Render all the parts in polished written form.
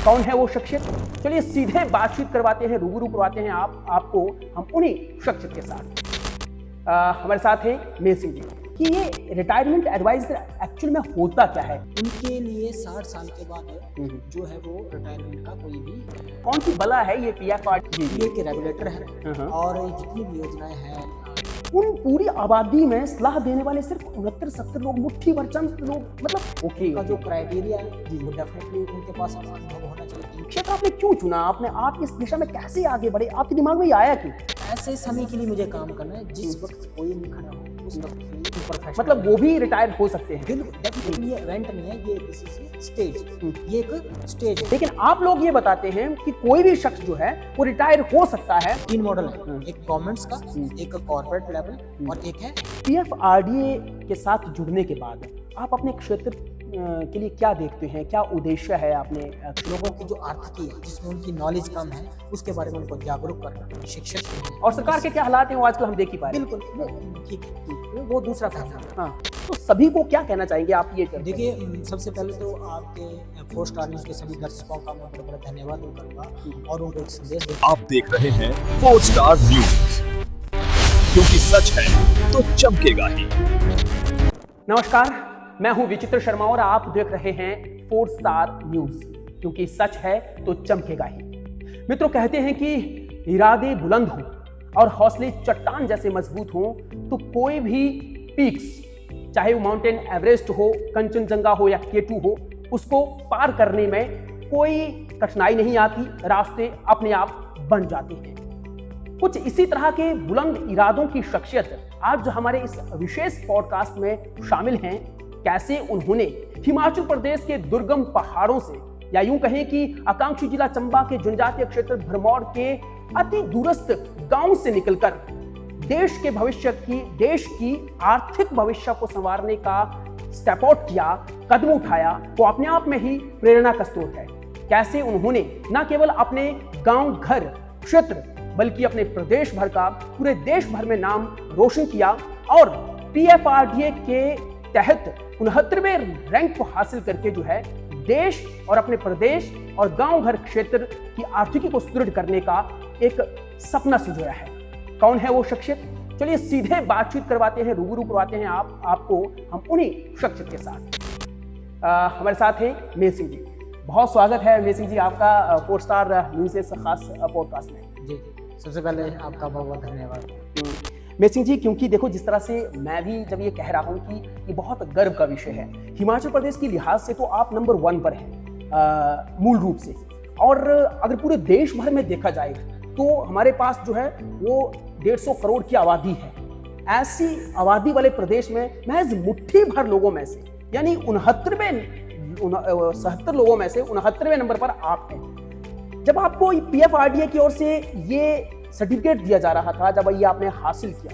कौन है वो शख्सियत? चलिए सीधे बातचीत करवाते हैं, रूबरू करवाते हैं आपको हम उन्हीं शख्सियत के साथ। हमारे साथ हैं मेल सिंह जी कि ये रिटायरमेंट एडवाइजर एक्चुअल में होता क्या है? उनके लिए 60 साल के बाद जो है वो रिटायरमेंट का कोई भी कौन सी बला है ये PFRD? ये एक रेगुलेटर है और जितनी भी योजनाएं हैं उन पूरी आबादी में सलाह देने वाले सिर्फ 69-70 लोग, मुट्ठी भर चंद लोग, मतलब ओके का जो क्राइटेरिया है वो डेफिनेटली उनके पास अनुभव होना चाहिए। क्षेत्र आपने क्यों चुना? आप इस दिशा में कैसे आगे बढ़े? आपके दिमाग में ये आया क्यों? ऐसे समय के लिए मुझे काम करना है जिस वक्त कोई नहीं खड़ा हो उस वक्त प्रोफेशनल, मतलब वो भी रिटायर हो सकते हैं। बिल्कुल डेफिनेटली ये इवेंट नहीं है, ये दिस इज स्टेज, ये एक स्टेज है। लेकिन आप लोग ये बताते हैं कि कोई भी शख्स जो है वो रिटायर हो सकता है। 3 मॉडल है, एक गवर्नमेंट्स का, एक कॉर्पोरेट लेवल और एक है PFRDA के साथ जुड़ने के बाद आप अपने क्षेत्र के लिए क्या देखते हैं? क्या उद्देश्य है आपने? लोगों की जो आर्थिकी है जिसमें उनकी नॉलेज कम है उसके बारे में उनको जागरूक करना, शिक्षित और सरकार के क्या हालात हैं वो आजकल हम देख ही पा रहे हैं। बिल्कुल ठीक, वो दूसरा फैसला है। हाँ, तो सभी को क्या कहना चाहेंगे आप? ये देखिए, सबसे पहले तो आपके 4 स्टार न्यूज़ के सभी दर्शकों का मैं बड़ा बड़ा धन्यवाद करूंगा और उनको एक संदेश दें। आप देख रहे हैं 4 स्टार न्यूज़, क्योंकि सच है तो चमकेगा ही। नमस्कार, मैं हूं विचित्र शर्मा और आप देख रहे हैं 4 स्टार न्यूज, क्योंकि सच है तो चमकेगा ही। मित्रों, कहते हैं कि इरादे बुलंद हो और हौसले चट्टान जैसे मजबूत हो तो कोई भी पीक्स, चाहे वो माउंटेन एवरेस्ट हो, कंचनजंगा हो या K2 हो, उसको पार करने में कोई कठिनाई नहीं आती, रास्ते अपने आप बन जाते हैं। कुछ इसी तरह के बुलंद इरादों की शख्सियत आज जो हमारे इस विशेष पॉडकास्ट में शामिल हैं, कैसे उन्होंने हिमाचल प्रदेश के दुर्गम पहाड़ों से, या यूं कहें कि आकांक्षी जिला चंबा के जनजातीय क्षेत्र भरमौर के अति दूरस्थ गांव से निकलकर देश की आर्थिक भविष्य को संवारने का स्टेप आउट किया, कदम उठाया, वो अपने आप में ही प्रेरणा का स्रोत है। कैसे उन्होंने न केवल अपने गांव, घर, क्षेत्र, बल्कि अपने प्रदेश भर का, पूरे देश भर में नाम रोशन किया और PFRDA के तहत 69वें रैंक को हासिल करके जो है देश और अपने प्रदेश और गांव घर क्षेत्र की आर्थिकी को सुदृढ़ करने का एक सपना संजोया है। कौन है वो शख्सियत? चलिए सीधे बातचीत करवाते हैं, रूबरू करवाते हैं आपको हम उन्हीं शख्सियत के साथ। हमारे साथ हैं मेल सिंह जी। बहुत स्वागत है मेल सिंह जी आपका 4 स्टार न्यूज़ इस खास पॉडकास्ट में। जी, सबसे पहले आपका बहुत बहुत धन्यवाद मेल सिंह जी, क्योंकि देखो जिस तरह से मैं भी जब ये कह रहा हूँ कि ये बहुत गर्व का विषय है, हिमाचल प्रदेश की लिहाज से तो आप नंबर 1 पर हैं मूल रूप से, और अगर पूरे देश भर में देखा जाए तो हमारे पास जो है वो 150 करोड़ की आबादी है। ऐसी आबादी वाले प्रदेश में महज मुट्ठी भर लोगों में से, यानी 70 लोगों में से 69वें नंबर पर आप हैं। जब आपको PFRDA की ओर से ये सर्टिफिकेट दिया जा रहा था, जब ये आपने हासिल किया,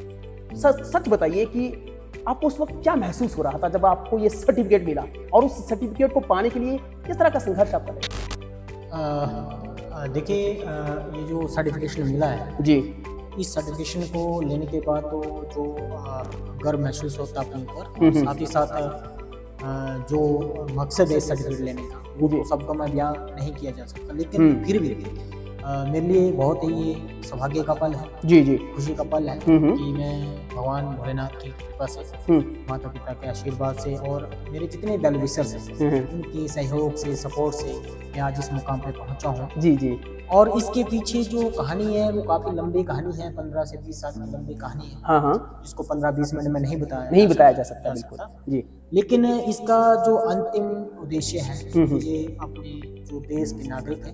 सच बताइए कि आपको उस वक्त क्या महसूस हो रहा था जब आपको ये सर्टिफिकेट मिला, और उस सर्टिफिकेट को पाने के लिए किस तरह का संघर्ष आप कर रहे? देखिए, ये जो सर्टिफिकेशन मिला है जी, इस सर्टिफिकेशन को लेने के बाद तो जो गर्व महसूस होता है अपने ऊपर, साथ ही साथ जो मकसद है सर्टिफिकेट लेने का वो सबका मैं बयां नहीं किया जा सकता, लेकिन फिर भी मेरे लिए बहुत ही सौभाग्य का पल है। जी जी, खुशी का पल है कि मैं भगवान भोलेनाथ की कृपा से, माता पिता के आशीर्वाद से और मेरे जितने वेल विशर्स हैं उनके सहयोग से, सपोर्ट से मैं आज इस मुकाम पे पहुंचा हूं। जी जी, और इसके पीछे जो कहानी है वो काफी लंबी कहानी है, 15 से 20 साल की लंबी कहानी है। हाँ हाँ, जिसको 15-20 मिनट में नहीं बताया जा सकता बिल्कुल जी। लेकिन इसका जो अंतिम उद्देश्य है, मुझे अपने जो देश के नागरिक हैं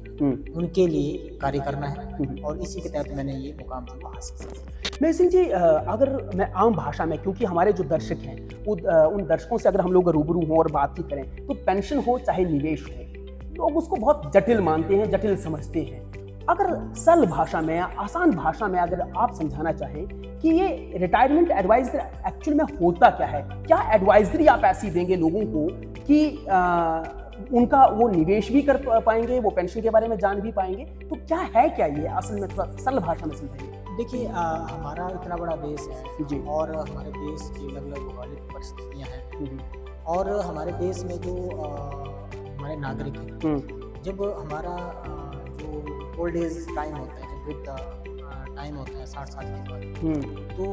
उनके लिए कार्य करना है और इसी के तहत मैंने ये मुकाम हासिल किया। मेल सिंह जी, अगर मैं आम भाषा में, क्योंकि हमारे जो दर्शक हैं उन दर्शकों से अगर हम लोग रूबरू हों और बातचीत करें, तो पेंशन हो चाहे निवेश हो, लोग उसको बहुत जटिल मानते हैं, जटिल समझते हैं। अगर सरल भाषा में, आसान भाषा में अगर आप समझाना चाहें कि ये रिटायरमेंट एडवाइजर एक्चुअल में होता क्या है, क्या एडवाइजरी आप ऐसी देंगे लोगों को कि उनका वो निवेश भी कर पाएंगे, वो पेंशन के बारे में जान भी पाएंगे, तो क्या है क्या ये असल में, थोड़ा सरल भाषा में समझाइए। देखिए, हमारा इतना बड़ा देश है जी, और हमारे देश की अलग अलग भौगोलिक परिस्थितियाँ हैं और हमारे देश में जो हमारे नागरिक हैं जब हमारा जो ओल्ड एज टाइम होता है, जब वृद्ध टाइम होता है 60 साल के बाद, तो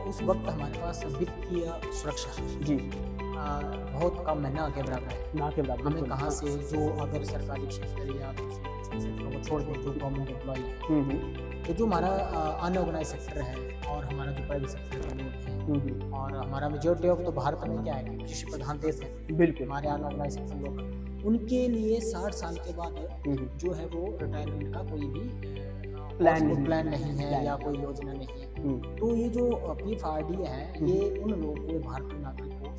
उस वक्त हमारे पास वित्तीय सुरक्षा जी बहुत कम है, ना के बराबर है। ना के बराबर। हमें कहाँ से, जो अगर सरकारी क्षेत्र या दूसरे क्षेत्रों को छोड़ दें, जो गवर्नमेंट एम्प्लॉय है, तो जो हमारा अनऑर्गेनाइज सेक्टर है और हमारा जो प्राइवेट सेक्टर है, और हमारा मेजोरिटी ऑफ तो भारत में क्या है कि कृषि प्रधान देश है, बिल्कुल हमारे अनऑर्गेनाइज सेक्टर लोग, उनके लिए 60 साल के बाद जो है वो रिटायरमेंट का कोई भी प्लान नहीं है या कोई योजना नहीं है। तो ये जो PFRDA है, ये उन लोगों को, भारतीय नागरिक को,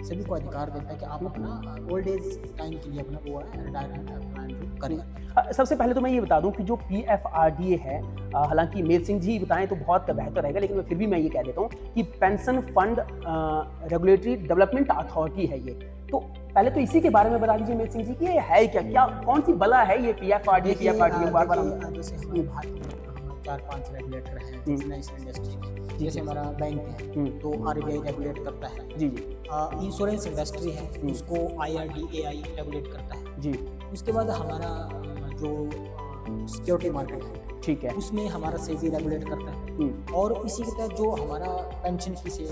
सभी को अधिकार देता है कि आप अपना ओल्ड एज टाइम के लिए अपना वो है रिटायरमेंट प्लान जो करें। सबसे पहले तो मैं ये बता दूं कि जो PFRDA है, हालांकि मेल सिंह जी बताएं तो बहुत बेहतर रहेगा, लेकिन फिर भी मैं ये कह देता हूं कि pension fund regulatory development authority है ये। तो पहले तो इसी के बारे में बता दीजिए मेल सिंह जी कि ये है क्या, कौन सी बला है ये PFRDA बार-बार जैसे हमारे भारत में 4-5 रेगुलेटर हैं, नेशनल इंडस्ट्री में, जैसे हमारा बैंक है तो RBI रेगुलेट करता है जी। इंश्योरेंस इंडस्ट्री है, उसको IRDAI रेगुलेट करता है जी। उसके बाद हमारा जो सिक्योरिटी मार्केट है, ठीक है, उसमें हमारा सेबी रेगुलेट करता है, और इसी के तहत जो हमारा पेंशन की से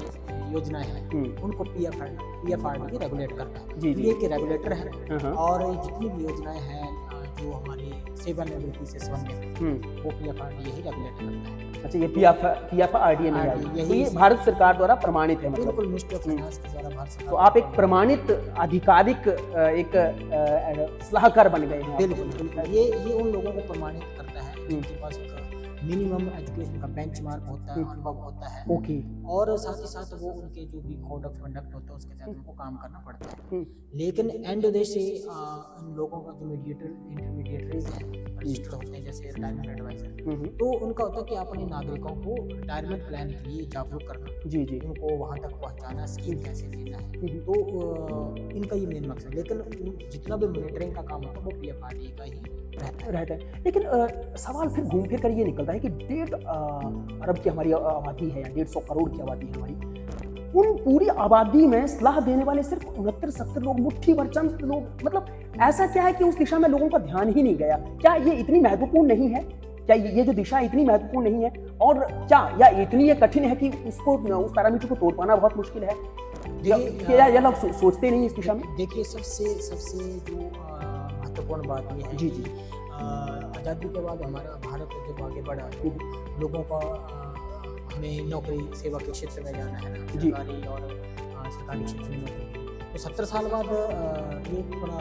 योजनाएं हैं उनको PFRDA रेगुलेट करता है। जी, ये के रेगुलेटर है, और जितनी भी योजनाएं हैं जो हमारी सेवानिवृत्ति से संबंधित वो PFRDA ही रेगुलेट करता है। अच्छा, ये PFRDA में है, तो ये भारत सरकार द्वारा प्रमाणित है, मतलब बिल्कुल मिनिस्ट्री ऑफ फाइनेंस के द्वारा भारत सरकार। तो आप एक प्रमाणित आधिकारिक एक सलाहकार बन गए हैं। बिल्कुल ये उन लोगों को प्रमाणित करता है जिनके पास एक मिनिमम एजुकेशन का बेंचमार्क होता है, अनुभव होता है, ओके, और साथ ही साथ वो उनके जो भी कोड ऑफ कंडक्ट होता है उसके तहत उनको काम करना पड़ता है। लेकिन एंड उद्देश्य से इन लोगों का जो इंटरमीडिएटरीज हैं, रजिस्टर्ड होते हैं, जैसे रिटायरमेंट एडवाइजर, तो उनका होता है कि अपने नागरिकों को रिटायरमेंट प्लान के लिए जागरूक करना, जी, उनको वहाँ तक पहुँचाना, स्कीम कैसे लेना है, तो इनका ये मेन मकसद है। लेकिन जितना भी मॉनिटरिंग का काम होता है वो PFRDA का ही रहता है। लेकिन सवाल फिर घूम फिर कर ये निकलता है कि 1.5 अरब की हमारी आबादी है, या 150 करोड़ की आबादी है हमारी, उन पूरी आबादी में सलाह देने वाले सिर्फ 69-70 लोग, मुट्ठी भर चंद लोग, मतलब ऐसा क्या है कि उस दिशा में लोगों का ध्यान ही नहीं गया? क्या ये इतनी महत्वपूर्ण नहीं है? क्या ये जो दिशा इतनी महत्वपूर्ण नहीं है? और क्या या इतनी ये कठिन है कि उसको, उस पैरामीटर को तोड़ पाना बहुत मुश्किल है? या लोग सोचते नहीं इस दिशा में? देखिए, सबसे जो महत्वपूर्ण बात ये है, जी, आज़ादी के बाद हमारा भारत जब आगे बढ़ा, लोगों का हमें नौकरी सेवा के क्षेत्र में जाना है ना, सरकारी और सरकारी क्षेत्र में नौकरी, तो 70 साल बाद ये थोड़ा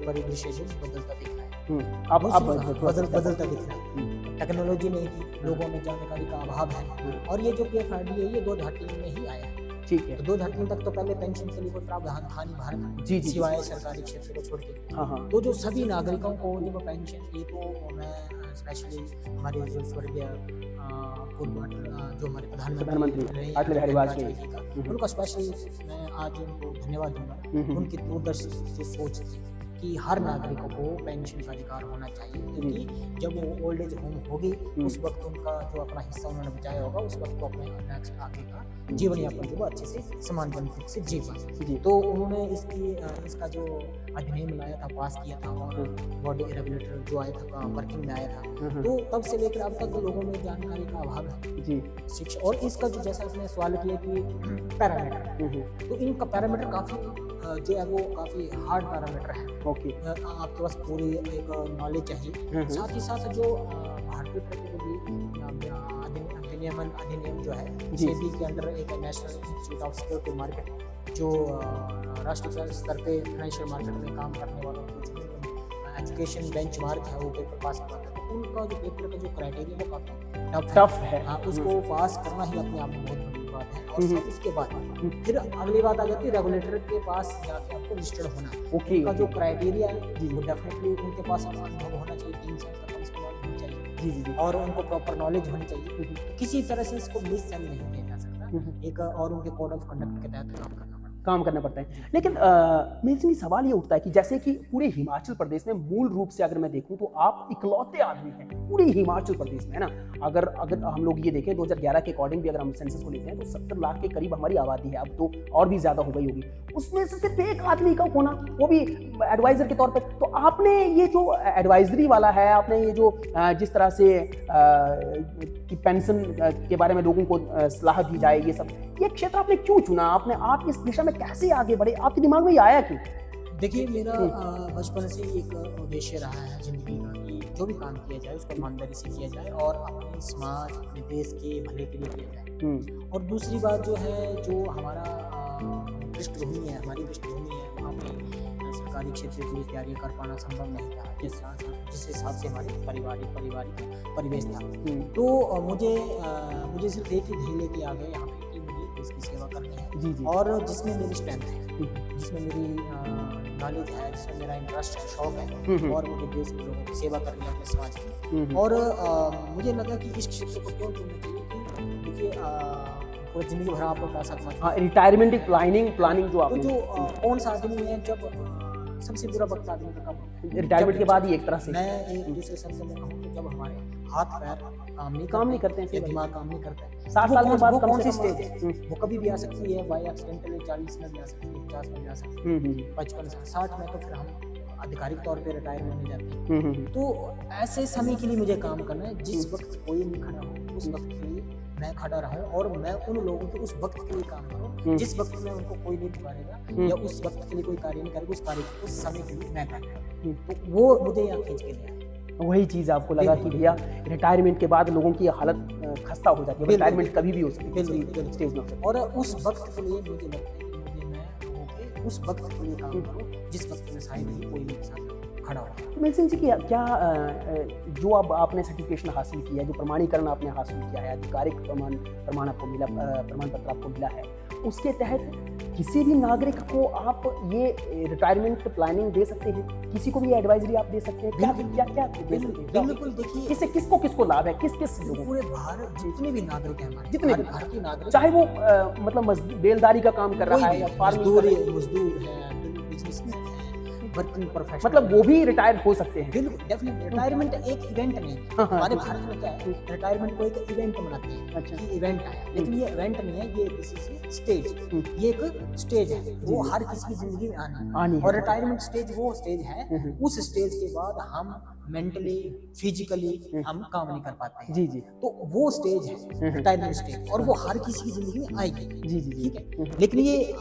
परिदृश्य जो बदलता दिख रहा है। अब बदलता दिख रहा है। टेक्नोलॉजी नहीं थी, लोगों में जानकारी का अभाव है, और ये जो PFRDA है ये 2003 में ही आया है। ठीक है, तो 2003 तक तो पहले पेंशन के लिए कोई प्रावधान था नहीं भारत में, जी, सिवाय सरकारी क्षेत्र को छोड़ के। हाँ। तो जो सभी नागरिकों को जब पेंशन, ये तो मैं स्पेशली हमारे जो स्वर्गीय पूर्व जो हमारे प्रधानमंत्री अटल बिहारी वाजपेयी का, उनका स्पेशली मैं आज उनको धन्यवाद दूंगा। उनकी दूरदर्शी जो सोच थी कि हर नागरिकों को पेंशन का अधिकार होना चाहिए, क्योंकि जब वो ओल्ड एज होम होगी उस वक्त उनका जो अपना हिस्सा उन्होंने बचाया होगा, उस वक्त वो अपने नेक्स्ट आगे का जीवन यापन जो अच्छे से समान तरीके से जी पाए। तो उन्होंने इसका जो अधिनियम लाया था, पास किया था, और बॉडी रेगुलेटर जो आया था, वर्किंग में आया था, तो तब से लेकर अब तक लोगों में जानकारी का अभाव है जी, शिक्षा। और इसका जो, जैसा आपने सवाल किया कि पैरामीटर, तो इनका पैरामीटर काफ़ी जो है वो काफ़ी हार्ड पैरामीटर है। ओके, आपके पास पूरी एक नॉलेज चाहिए। साथ ही साथ जो भारतीय अधिनियम जो है, सेबी के अंडर एक national institute of security market, जो राष्ट्रीय स्तर पे फाइनेंशियल मार्केट में काम करने वालों को जो एजुकेशन बेंचमार्क है वो पेपर पास करवाता है, तो उनका जो पेपर का जो क्राइटेरिया वो काफ़ी टफ है। हाँ, उसको पास करना ही अपने आप में बहुत बड़ी बात है। और साथ उसके बाद फिर अगली बात आ जाती है रेगुलेटर के पास जाके आपको रजिस्टर्ड होना। उनका जो क्राइटेरिया है वो डेफिनेटली उनके पास अनुभव होना चाहिए, 3 साल तक उसके बाद होना चाहिए, जी, और उनको प्रॉपर नॉलेज होनी चाहिए। किसी तरह से इसको मिस सेल नहीं किया जा सकता, एक और उनके कोड ऑफ कंडक्ट के तहत काम करना काम करना पड़ता है। लेकिन मेरे से सवाल ये उठता है कि जैसे कि पूरे हिमाचल प्रदेश में मूल रूप से अगर मैं देखूं तो आप इकलौते आदमी हैं पूरे हिमाचल प्रदेश में, है ना। अगर अगर हम लोग ये देखें 2011 के अकॉर्डिंग भी अगर हम सेंसस को लेते हैं तो 70 लाख के करीब हमारी आबादी है, अब तो और भी ज़्यादा हो गई होगी। उसमें से सिर्फ एक आदमी का होना, वो भी एडवाइज़र के तौर पर। तो आपने ये जो एडवाइजरी वाला है, आपने ये जो जिस तरह से कि पेंशन के बारे में लोगों को सलाह दी जाए, ये क्षेत्र आपने क्यों चुना? आप इस दिशा में कैसे आगे बढ़े? आपके दिमाग में ये आया क्यों? देखिए, मेरा बचपन से ही एक उद्देश्य रहा है जिंदगी का कि जो भी काम किया जाए उसको ईमानदारी से किया जाए और अपने समाज, अपने देश के भले के लिए किया जाए। और दूसरी बात जो है, जो हमारा पृष्ठभूमि है, हमारी पृष्ठभूमि है, वहाँ पे सरकारी क्षेत्र के लिए तैयारियाँ कर पाना संभव नहीं था जिस हिसाब से हमारे पारिवारिक परिवेश था। तो मुझे सिर्फ एक ही ध्येय लेके आ गए यहाँ पे कि मुझे देश की सेवा करनी है। जी। और जिसमें मेरी स्ट्रेंथ है, जिसमें मेरी नॉलेज है, जिसमें मेरा इंटरेस्ट है, शौक है, और मुझे देश के लोगों की सेवा करनी है, अपने समाज की। और मुझे लगा कि इस क्षेत्र को क्यों चुनना चाहिए कि देखिए पूरी जिंदगी भर आपको पैसा कमाना, रिटायरमेंट प्लानिंग जो आप कौन सा आदमी है जब सबसे बुरा वक्त आदमी का कब रिटायरमेंट के बाद ही एक तरह से मैं एक दूसरे शब्द में कहूँ तो जब हमारे हाथ पैर काम नहीं करते हैं, दिमाग काम नहीं करता है, 60 साल के बाद कौन सी स्टेज है? वो कभी भी आ सकती है, बाई एक्सीडेंटली 40 में भी आ सकती है, 50 में भी आ सकती है, 55 से 60 में तो फिर हम आधिकारिक तौर पे रिटायरमेंट में जाते हैं। तो ऐसे समय के लिए मुझे काम करना है जिस वक्त कोई नहीं खड़ा हो, उस वक्त के लिए मैं खड़ा रहूं और मैं उन लोगों के उस वक्त के लिए काम करूं जिस वक्त में उनको कोई नहीं पुकारेगा या उस वक्त के लिए कोई कार्य नहीं करेगा, उस समय के लिए मैं कार्य। तो वो मुझे यहाँ खींच के लिया। वही चीज़ आपको लगा कि भैया रिटायरमेंट के बाद लोगों की हालत खस्ता हो जाती है, रिटायरमेंट कभी भी हो सकती है स्टेज में, और उस वक्त के लिए मुझे लगता है कि मैं उस वक्त के लिए काम करूं जिस वक्त में शायद ही कोई मेरे साथ खड़ा हो। तो मेंशन जी क्या जो अब आपने सर्टिफिकेशन हासिल किया है, जो प्रमाणीकरण आपने हासिल किया है, आधिकारिक प्रमाण आपको मिला, प्रमाण पत्र आपको मिला है, उसके तहत किसी भी नागरिक को आप ये रिटायरमेंट प्लानिंग दे सकते हैं, किसी को भी एडवाइजरी आप दे सकते हैं, क्या दे सकते हैं? बिल्कुल। देखिए, इससे किसको लाभ है, किस लोगों? पूरे भारत जितने भी नागरिक हैं हमारे, जितने भारतीय नागरिक, चाहे वो मतलब बेलदारी का काम कर रहा है या मजदूर है, बिजनेसमैन है, वर्किंग प्रोफेशनल, मतलब वो भी रिटायर हो सकते हैं। बिल्कुल, डेफिनेटली। रिटायरमेंट एक इवेंट नहीं है। हमारे भारत में क्या है, रिटायरमेंट को एक इवेंट मनाते हैं। अच्छा, कि इवेंट आया, लेकिन ये इवेंट नहीं है, ये किसी स्टेज, ये एक स्टेज है, वो हर किसी की जिंदगी में आनी। और रिटायरमेंट स्टेज वो स्टेज है, उस स्टेज के बाद हम मेंटली, फिजिकली हम काम नहीं कर पाते हैं। जी। तो वो स्टेज है रिटायरमेंट स्टेज, और वो हर किसी की जिंदगी में आएगी। जी, ठीक है। लेकिन ये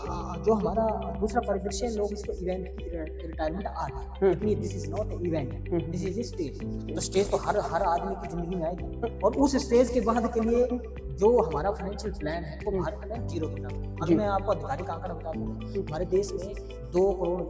जो हमारा दूसरा परिदृश्य है, लोग इसको इवेंट रिटायरमेंट आर्ट है, लेकिन ये this is not a event, this is a stage. तो स्टेज तो हर आदमी की जिंदगी में आएगी, और उस स्टेज के बाद के लिए जो हमारा फाइनेंशियल प्लान है वो भारत में 0 के बराबर। अगर मैं आपको आधिकारिक आंकड़ा बता दूं, हमारे देश में 2 करोड़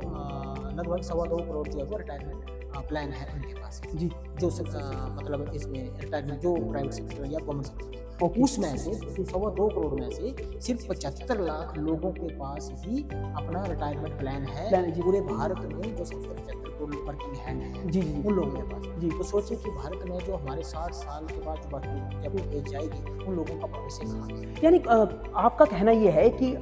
लगभग 2.25 करोड़ जो है वो रिटायरमेंट प्लान है उनके पास। जी, जो मतलब इसमें रिटायरमेंट जो प्राइवेट सेक्टर या गवर्नमेंट सेक्टर, उसमें से 2.25 करोड़ में से सिर्फ 75 लाख लोगों के पास ही अपना रिटायरमेंट प्लान है पूरे भारत में, जो 75 करोड़ वर्किंग हैंड है। जी, उन लोगों के पास। जी, तो सोचिए कि भारत में जो हमारे 60 साल के बाद जब एज जाएगी, उन लोगों का भविष्य कहाँ है? यानी आपका कहना ये है कि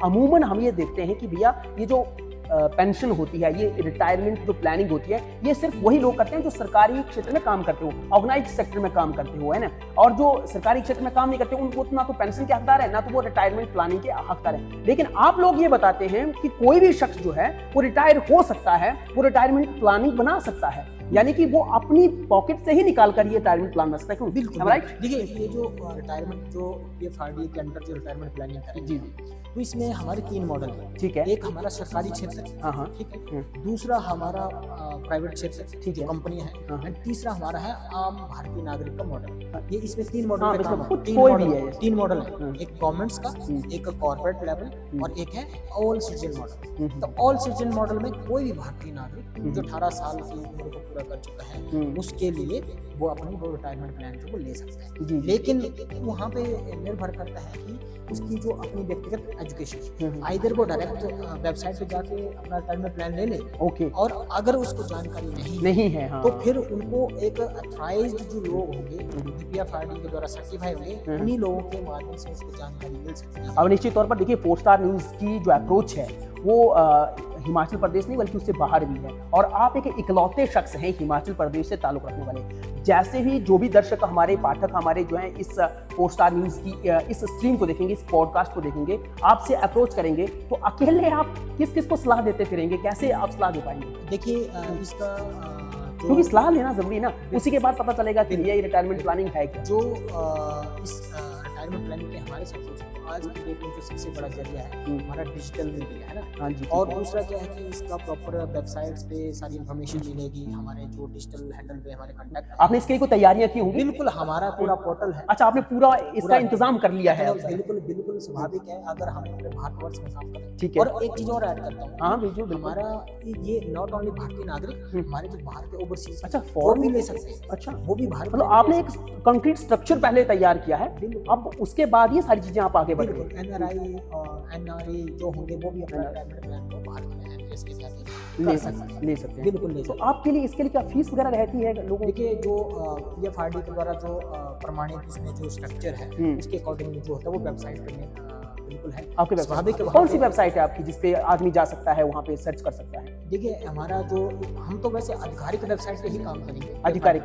अमूमन हम ये देखते हैं कि भैया ये जो पेंशन होती है, ये रिटायरमेंट जो प्लानिंग होती है, ये सिर्फ वही लोग करते हैं जो सरकारी क्षेत्र में काम करते हो, ऑर्गेनाइज्ड सेक्टर में काम करते हो, है ना। और जो सरकारी क्षेत्र में काम नहीं करते उनको ना तो पेंशन के हकदार है, ना तो वो रिटायरमेंट प्लानिंग के हकदार है। लेकिन आप लोग ये बताते हैं कि कोई भी शख्स जो है वो रिटायर हो सकता है, वो रिटायरमेंट प्लानिंग बना सकता है, यानी कि वो अपनी पॉकेट से ही निकाल कर ये रिटायरमेंट प्लान बना सकता है। बिल्कुल, राइट। देखिए, ये जो रिटायरमेंट जो PFRDA के अंडर जो रिटायरमेंट प्लानिंग करेंगे, जी, तो इसमें हमारे 3 मॉडल है। ठीक है। एक हमारा सरकारी क्षेत्र, ठीक है। दूसरा हमारा प्राइवेट क्षेत्र, ठीक है, कंपनी है। एंड तीसरा हमारा है आम भारतीय नागरिक का मॉडल। ये इसमें 3 मॉडल है, 3 मॉडल है, एक गवर्नमेंट्स का, एक कॉर्पोरेट लेवल, और एक है ऑल सिटीजन मॉडल। तो ऑल सिटीजन मॉडल में कोई भी भारतीय नागरिक जो 18 साल की उम्र को पूरा कर चुका है उसके लिए वो अपनी वो रिटायरमेंट प्लान जो वो ले सकता है। जी। लेकिन वहाँ पे निर्भर करता है कि उसकी जो अपनी व्यक्तिगत एजुकेशन, आइदर वो डायरेक्ट वेबसाइट पे जाके अपना रिटायरमेंट प्लान ले ले, ओके, और अगर उसको जानकारी नहीं है, हाँ, तो फिर उनको एक अथॉराइज्ड जो लोग होंगे DPFRD के द्वारा सर्टिफाई होंगे, उन्हीं लोगों के माध्यम से उसको जानकारी मिल सकती है। अब निश्चित तौर पर देखिए 4 स्टार न्यूज़ की जो अप्रोच है वो हिमाचल प्रदेश नहीं बल्कि उससे बाहर भी है, और आप एक इकलौते शख्स हैं हिमाचल प्रदेश से ताल्लुक़ रखने वाले। जैसे ही जो भी दर्शक हमारे पाठक हमारे जो हैं इस 4 स्टार न्यूज़ की इस स्ट्रीम को देखेंगे, इस पॉडकास्ट को देखेंगे, आपसे अप्रोच करेंगे, तो अकेले आप किस किस को सलाह देते फिरेंगे, कैसे आप सलाह दे पाएंगे? देखिए इसका क्योंकि सलाह लेना जरूरी ना, उसी के बाद पता चलेगा कि ये रिटायरमेंट प्लानिंग है क्या। जो इस रिटायरमेंट प्लानिंग के हमारे साथ आज की डेट में जो सबसे बड़ा जरिया है हमारा डिजिटल मीडिया है ना। हाँ जी। और दूसरा क्या है कि इसका प्रॉपर वेबसाइट्स पे सारी इन्फॉर्मेशन मिलेगी, हमारे जो डिजिटल हैंडल पे हमारे कांटेक्ट। आपने इसके लिए कोई तैयारियां की होंगी? बिल्कुल, हमारा पूरा पोर्टल है। अच्छा, आपने पूरा इसका इंतजाम कर लिया है? बिल्कुल बिल्कुल स्वाभाविक है अगर हम पूरे भारतवर्ष में काम करें। ठीक है। और एक चीज और ऐड करता हूँ, हाँ बिल्कुल, हमारा ये नॉट ओनली भारतीय नागरिक, हमारे जो बाहर के ओवरसीज, अच्छा, वो भी ले सकते हैं। अच्छा, वो भी भारत मतलब आपने एक कंक्रीट स्ट्रक्चर पहले तैयार किया है, अब उसके बाद ये सारी चीजें आप आगे बढ़ रहे हैं। NRI और NRE जो होंगे वो भी अपना रिटायरमेंट प्लान को भारत में एमपीएस के तहत ले सकते हैं। बिल्कुल ले तो सकते हैं। आपके लिए इसके लिए क्या फीस वगैरह रहती है लोगों की? देखिए जो PFRD के द्वारा जो प्रमाणित उसमें जो स्ट्रक्चर है उसके अकॉर्डिंग जो होता है वो वेबसाइट में बिल्कुल है। आपके वेबसाइट कौन सी वेबसाइट है आपकी जिसपे आदमी जा सकता है, वहाँ पे सर्च कर सकता है? देखिए हमारा जो हम तो वैसे आधिकारिक वेबसाइट पे ही काम करेंगे, आधिकारिक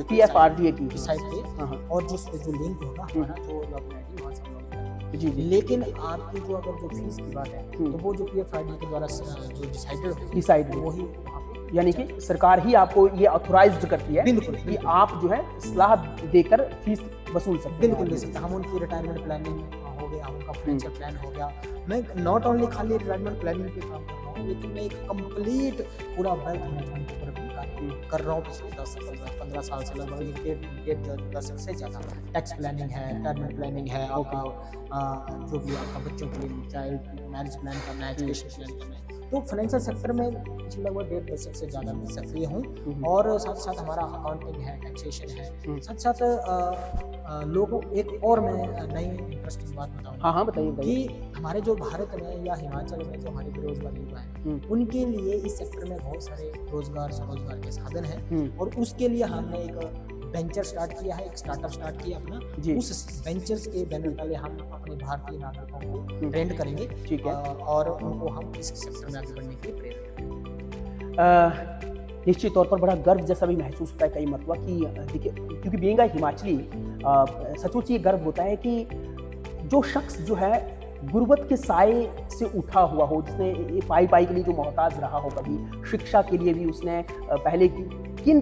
PFRD की साइट पे, और जो लिंक होगा हमारा जो लॉगिन आईडी वहाँ से हम लॉगिन करेंगे। जी। लेकिन आपकी जो अगर जो फीस की बात है तो वो जो PFRD के द्वारा जो डिसाइडेड वही वहाँ पे, यानी कि सरकार ही आपको ये ऑथोराइज्ड करती है कि आप जो है सलाह देकर फीस वसूल सकते हैं। बिल्कुल ले सकते हैं। हम उनकी रिटायरमेंट प्लानिंग हो गया, उनका फाइनेंशियल प्लान हो गया। मैं नॉट ओनली खाली रिटायरमेंट प्लानिंग पे काम कर रहा हूँ, लेकिन मैं एक कंप्लीट पूरा वेल्थ मैनेजमेंट पर भी कार्य कर रहा हूँ पिछले 10-15 साल से, लगभग 10 से ज़्यादा। टैक्स प्लानिंग है, रिटायरमेंट प्लानिंग है, आपका जो भी आपका बच्चों के लिए चाइल्ड मैरिज प्लान करना है, एजुकेशन प्लान करना है, तो फाइनेंशियल सेक्टर में पिछले लगभग 1.5 दशक से ज़्यादा मैं सक्रिय हूँ। और साथ साथ हमारा अकाउंटिंग है, टैक्सेशन है, साथ साथ लोगों एक और मैं नई इंटरेस्टिंग बात बताऊँगा। हाँ बताइए कि हमारे जो भारत में या हिमाचल में जो हमारे बेरोजगार युवा हैं उनके लिए इस सेक्टर में बहुत सारे रोजगार स्वरोजगार के साधन हैं, और उसके लिए हमने एक वेंचर स्टार्ट किया है, एक स्टार्टअप स्टार्ट किया अपना। उस वेंचर्स के बैनर तले हम अपने भारतीय नागरिकों को ट्रेंड करेंगे, ठीक है, और उनको हम इस सेक्टर में आगे बढ़ने के लिए प्रेरित करेंगे। निश्चित तौर पर बड़ा गर्व जैसा भी महसूस होता है कई मरतबा कि देखिए, क्योंकि बीइंग हिमाचली सचमुच ये गर्व होता है कि जो शख्स जो है गुर्बत के साए से उठा हुआ हो, जिसने पाई के लिए जो मोहताज रहा हो, कभी शिक्षा के लिए भी उसने पहले किन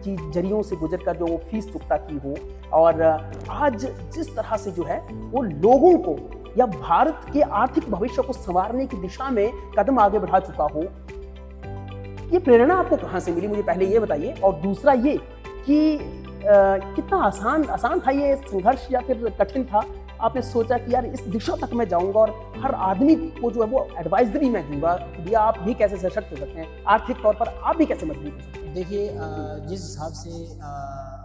चीज जरियों से गुजर कर जो वो फीस चुकता की हो, और आज जिस तरह से जो है वो लोगों को या भारत के आर्थिक भविष्य को संवारने की दिशा में कदम आगे बढ़ा चुका हो, ये प्रेरणा आपको कहाँ से मिली, मुझे पहले ये बताइए। और दूसरा ये कि कितना आसान था ये संघर्ष या फिर कठिन था? आपने सोचा कि यार इस दिशा तक मैं जाऊंगा और हर आदमी को जो है वो एडवाइजरी मैं दूंगा कि भैया आप भी कैसे सशक्त हो सकते हैं, आर्थिक तौर पर आप भी कैसे मजबूत हो सकते हैं? देखिए जिस हिसाब से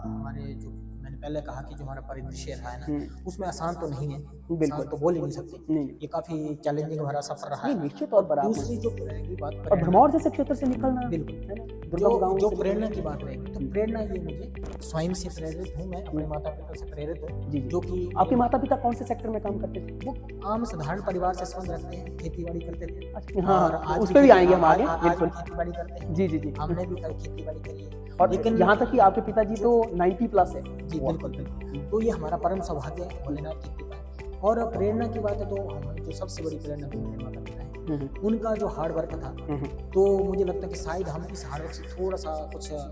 हमारे जो मैंने पहले कहा कि जो हमारा परिदृश्य रहा है ना, उसमें आसान तो नहीं है, आसान तो बोल ही नहीं सकते, ये काफी चैलेंजिंग भरा सफर रहा है। निश्चित तौर पर दूसरी जो की बात और भरमौर जैसे क्षेत्र से निकलना, बिल्कुल जो प्रेरणा की बात रहेगी, तो प्रेरणा ये मुझे स्वयं से प्रेरित हूँ, मैं अपने माता पिता से प्रेरित हूँ। जो कि आपके माता पिता कौन से सेक्टर में काम करते थे? वो आम साधारण परिवार से संबंध रखते हैं, खेती बाड़ी करते थे। हाँ, उस पर भी आएंगे हम आगे। बिल्कुल खेती बाड़ी करते हैं। जी हमने भी खेती बाड़ी करी है, और लेकिन यहाँ तक कि आपके पिताजी तो 90+ है। जी बिल्कुल। तो ये हमारा परम सौभाग्य है, भोलेनाथ की कृपा है। और प्रेरणा की बात है तो हमारी जो सबसे बड़ी प्रेरणा मेरे माता पिता है, उनका जो हार्ड वर्क था, तो मुझे लगता है कि शायद हम इस हार्ड वर्क से थोड़ा सा कुछ एक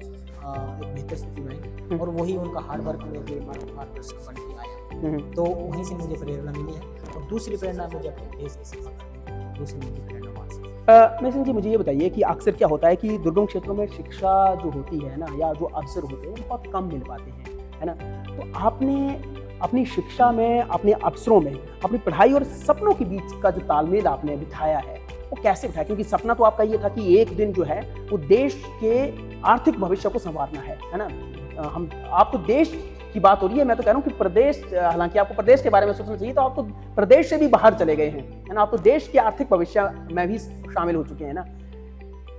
बेहतर स्थिति में, और वही उनका हार्ड वर्क मेरे मार्गदर्शक बन के आया, तो वहीं से मुझे प्रेरणा मिली है। और दूसरी प्रेरणा मुझे अपने देश की सेवा करनी है, दूसरी मुझे प्रेरणा वहाँ से। मैसेंग जी, मुझे ये बताइए कि अक्सर क्या होता है कि दुर्गम क्षेत्रों में शिक्षा जो होती है ना, या जो अवसर होते हैं वो बहुत कम मिल पाते हैं, है ना? तो आपने अपनी शिक्षा में, अपने अवसरों में, अपनी पढ़ाई और सपनों के बीच का जो तालमेल आपने बिठाया है वो कैसे बिठाया? क्योंकि सपना तो आपका ये था कि एक दिन जो है वो देश के आर्थिक भविष्य को संवारना है ना। हम आप तो देश की बात हो रही है, मैं तो कह रहा हूँ कि प्रदेश, हालांकि आपको प्रदेश के बारे में सोचना चाहिए, तो आप तो प्रदेश से भी बाहर चले गए हैं, है ना। आप तो देश के आर्थिक भविष्य में भी शामिल हो चुके हैं ना।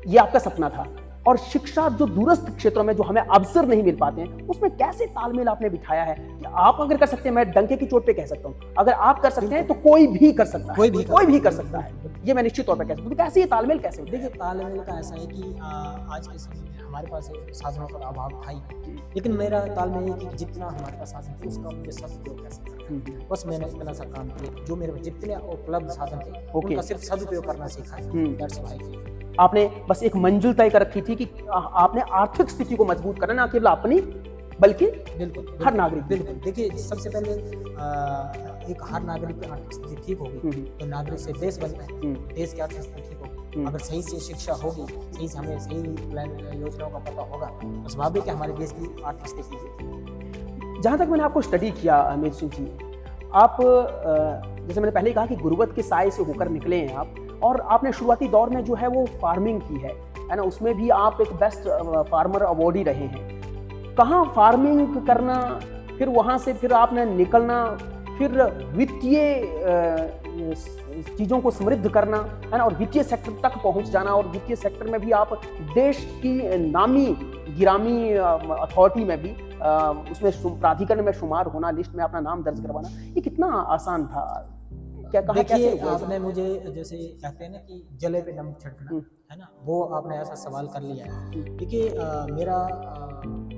ये आपका सपना था। और शिक्षा जो दूरस्थ क्षेत्रों में जो हमें अवसर नहीं मिल पाते हैं, उसमें कैसे तालमेल आपने बिठाया है कि आप अगर कर सकते हैं, मैं डंके की चोट पे कह सकता हूँ, अगर आप कर सकते हैं तो कोई भी कर सकता है, कोई भी कर सकता है, ये मैं निश्चित तौर पर कह सकता हूँ। कैसे ये तालमेल कैसे होता है? देखिए, तालमेल का ऐसा है कि आज के समय में हमारे पास साधनों का अभाव था ही, लेकिन मेरा तालमेल है कि जितना हमारे पास साधन थे उसका मुझे सदुपयोग कैसे करना है। बस मैंने इतना सा काम किया, जो मेरे जितने उपलब्ध साधन थे उनका सिर्फ सदुपयोग करना सीखा है। दैट्स व्हाई आपने बस एक मंजिल तय कर रखी थी कि आपने आर्थिक स्थिति को मजबूत करना, ना केवल अपनी बल्कि बिल्कुल हर नागरिक। बिल्कुल देखिए, सबसे पहले एक हर नागरिक की आर्थिक स्थिति ठीक होगी तो नागरिक से देश बनता है, देश की आर्थिक स्थिति ठीक होगी। अगर सही से शिक्षा होगी, सही से हमें सही प्लान योजनाओं का पता होगा, तो स्वाभाविक है हमारे देश की आर्थिक स्थिति। जहाँ तक मैंने आपको स्टडी किया अमित सिंह जी, आप जैसे मैंने पहले कहा कि गुरुवत के साए से होकर निकले हैं आप, और आपने शुरुआती दौर में जो है वो फार्मिंग की है ना, उसमें भी आप एक बेस्ट फार्मर अवार्डी रहे हैं। कहाँ फार्मिंग करना, फिर वहाँ से फिर आपने निकलना, फिर वित्तीय चीज़ों को समृद्ध करना, है ना, और वित्तीय सेक्टर तक पहुँच जाना, और वित्तीय सेक्टर में भी आप देश की नामी गिरामी अथॉरिटी में भी उसमें प्राधिकरण में शुमार होना, लिस्ट में अपना नाम दर्ज करवाना, ये कितना आसान था? क्या कहा? देखिए, आपने मुझे जैसे कहते हैं ना कि जले पे नमक छिड़कना, है ना, वो आपने ऐसा सवाल कर लिया है। देखिए, मेरा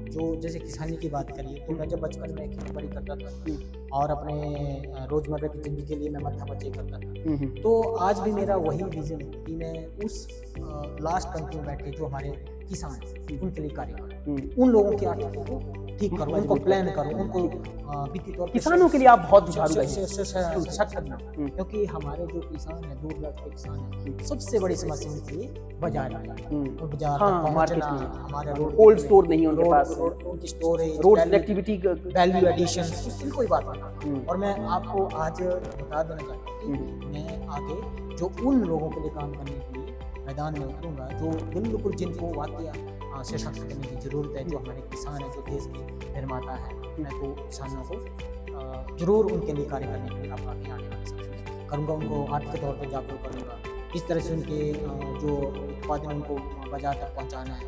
जो जैसे किसानी की बात करिए तो मैं जब बचपन में खेती बाड़ी करता था और अपने रोजमर्रा की जिंदगी के लिए मैं मत्थापच्ची करता था, तो आज भी मेरा वही विजन है कि मैं उस लास्ट पंक्ति में बैठे जो हमारे किसान हैं उनके लिए कार्य करूं, उन लोगों की आर्थिक को ठीक करूं, उनको प्लान करूं, उनको वित्तीय तौर पर किसानों के लिए आप बहुत जुझारू रहे हैं। सशक्त करना, क्योंकि हमारे जो किसान हैं, दूर दराज के किसान हैं, सबसे बड़ी समस्या उनके लिए बाजार है। बाजार तक पहुंचना, हमारे रोड कोल्ड स्टोर नहीं उनके पास, उनकी storage, road connectivity, value addition, उसकी कोई बात नहीं। और मैं आपको आज बता देना चाहता हूँ कि मैं आगे जो उन लोगों के लिए काम करने के लिए मैदान में उतरूंगा, जो बिल्कुल जिनको वाकई सशक्त करने की जरूरत है, जो हमारे किसान हैं, जो देश के निर्माता हैं, मैं तो किसानों को जरूर उनके लिए कार्य करने के लिए आप आगे आने वाले समय में करूँगा, उनको आर्थिक तौर पर जागरूक करूँगा, किस तरह से उनके जो उत्पादन उनको बाजार तक पहुँचाना है।